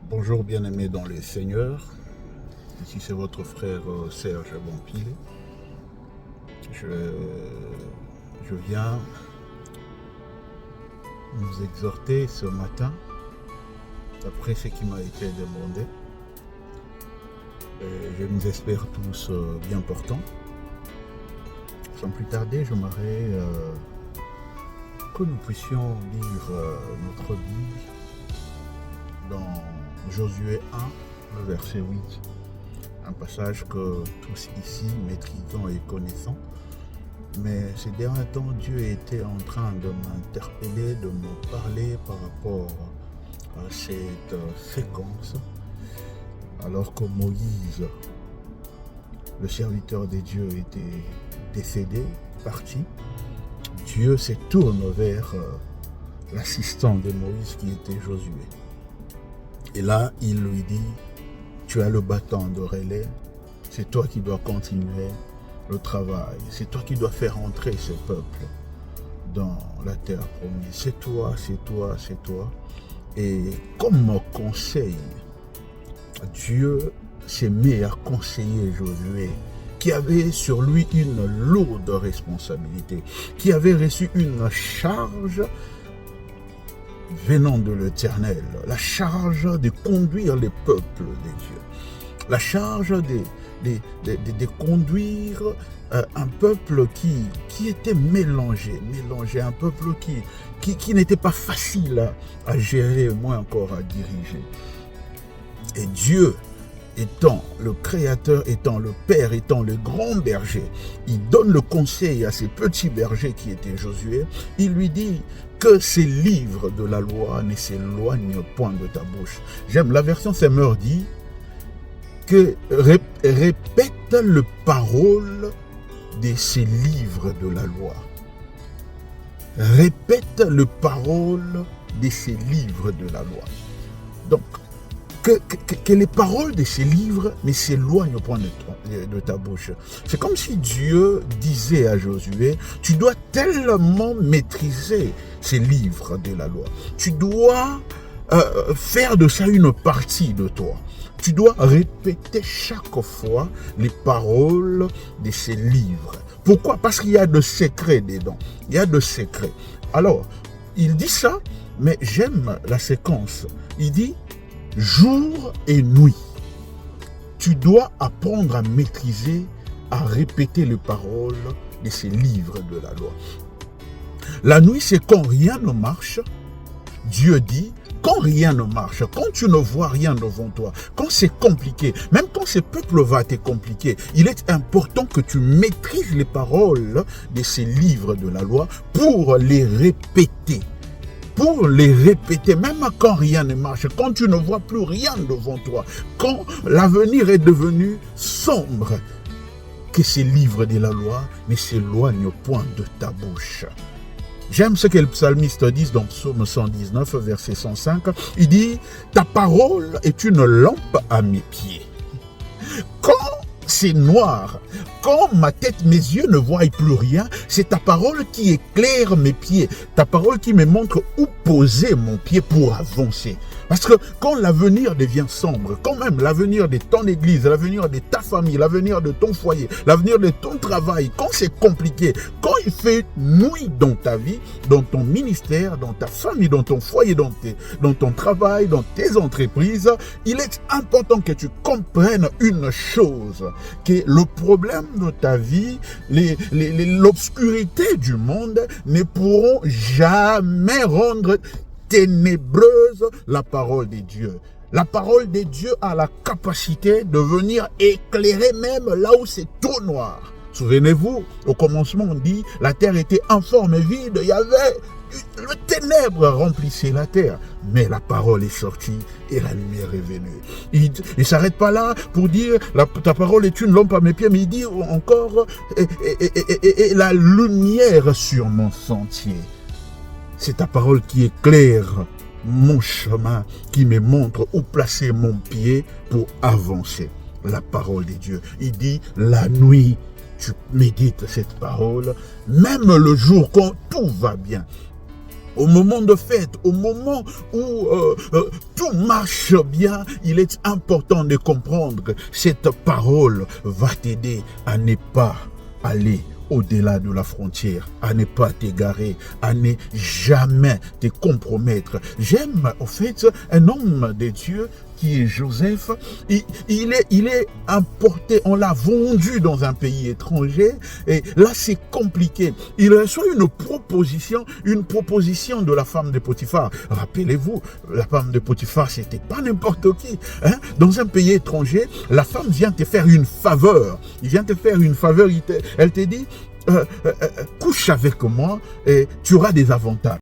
Bonjour bien-aimés dans le Seigneur, ici c'est votre frère Serge Bonpile. Je viens nous exhorter ce matin, après ce qui m'a été demandé. Je nous espère tous bien portants. Sans plus tarder, j'aimerais que nous puissions lire notre Bible dans Josué 1, le verset 8. Un passage que tous ici maîtrisons et connaissons. Mais ces derniers temps, Dieu était en train de m'interpeller, de me parler par rapport à cette séquence. Alors que Moïse, le serviteur de Dieu, était décédé, parti, Dieu se tourne vers l'assistant de Moïse qui était Josué. Et là, il lui dit, tu as le bâton de relais, c'est toi qui dois continuer le travail, c'est toi qui dois faire entrer ce peuple dans la terre promise. C'est toi, c'est toi, c'est toi. Et comme conseil, Dieu s'est mis à conseiller Josué, qui avait sur lui une lourde responsabilité, qui avait reçu une charge venant de l'Éternel, la charge de conduire les peuples de Dieu, la charge de conduire un peuple qui était mélangé, un peuple qui n'était pas facile à gérer, moins encore à diriger. Et Dieu, étant le Créateur, étant le Père, étant le grand berger, il donne le conseil à ces petits bergers qui étaient Josué. Il lui dit que ces livres de la loi ne s'éloignent point de ta bouche. J'aime la version Semeur dit que répète le parole de ces livres de la loi. Répète le parole de ces livres de la loi. Donc, que les paroles de ces livres ne s'éloignent point de ta bouche. C'est comme si Dieu disait à Josué, tu dois tellement maîtriser ces livres de la loi. Tu dois faire de ça une partie de toi. Tu dois répéter chaque fois les paroles de ces livres. Pourquoi? Parce qu'il y a de secrets dedans. Il y a de secrets. Alors, il dit ça, mais j'aime la séquence. Il dit, jour et nuit, tu dois apprendre à maîtriser, à répéter les paroles de ces livres de la loi. La nuit, c'est quand rien ne marche. Dieu dit, quand rien ne marche, quand tu ne vois rien devant toi, quand c'est compliqué, même quand ce peuple va être compliqué, il est important que tu maîtrises les paroles de ces livres de la loi pour les répéter. Pour les répéter, même quand rien ne marche, quand tu ne vois plus rien devant toi, quand l'avenir est devenu sombre, que ces livres de la loi ne s'éloignent point de ta bouche. J'aime ce que le psalmiste dit dans Psaume 119, verset 105. Il dit, ta parole est une lampe à mes pieds. Quand c'est noir, quand ma tête, mes yeux ne voient plus rien, c'est ta parole qui éclaire mes pieds, ta parole qui me montre où poser mon pied pour avancer. Parce que quand l'avenir devient sombre, quand même l'avenir de ton église, l'avenir de ta famille, l'avenir de ton foyer, l'avenir de ton travail, quand c'est compliqué, quand il fait nuit dans ta vie, dans ton ministère, dans ta famille, dans ton foyer, dans ton travail, dans tes entreprises, il est important que tu comprennes une chose, que le problème de ta vie, l'obscurité du monde ne pourront jamais rendre ténébreuse la parole de Dieu. La parole de Dieu a la capacité de venir éclairer même là où c'est tout noir. Souvenez-vous, au commencement on dit la terre était informe et vide, il y avait le ténèbre remplissait la terre, mais la parole est sortie et la lumière est venue. Il ne s'arrête pas là pour dire ta parole est une lampe à mes pieds, mais il dit encore et la lumière sur mon sentier. C'est ta parole qui éclaire mon chemin, qui me montre où placer mon pied pour avancer. La parole de Dieu. Il dit la nuit, tu médites cette parole, même le jour quand tout va bien. au moment de fête, au moment où tout marche bien, il est important de comprendre que cette parole va t'aider à ne pas aller au-delà de la frontière, à ne pas t'égarer, à ne jamais te compromettre. J'aime, en fait, un homme de Dieu qui est Joseph. Il est importé, on l'a vendu dans un pays étranger, et là c'est compliqué. Il reçoit une proposition de la femme de Potiphar. Rappelez-vous, la femme de Potiphar, c'était pas n'importe qui. Hein? Dans un pays étranger, la femme vient te faire une faveur. Il vient te faire une faveur, elle te dit, couche avec moi et tu auras des avantages.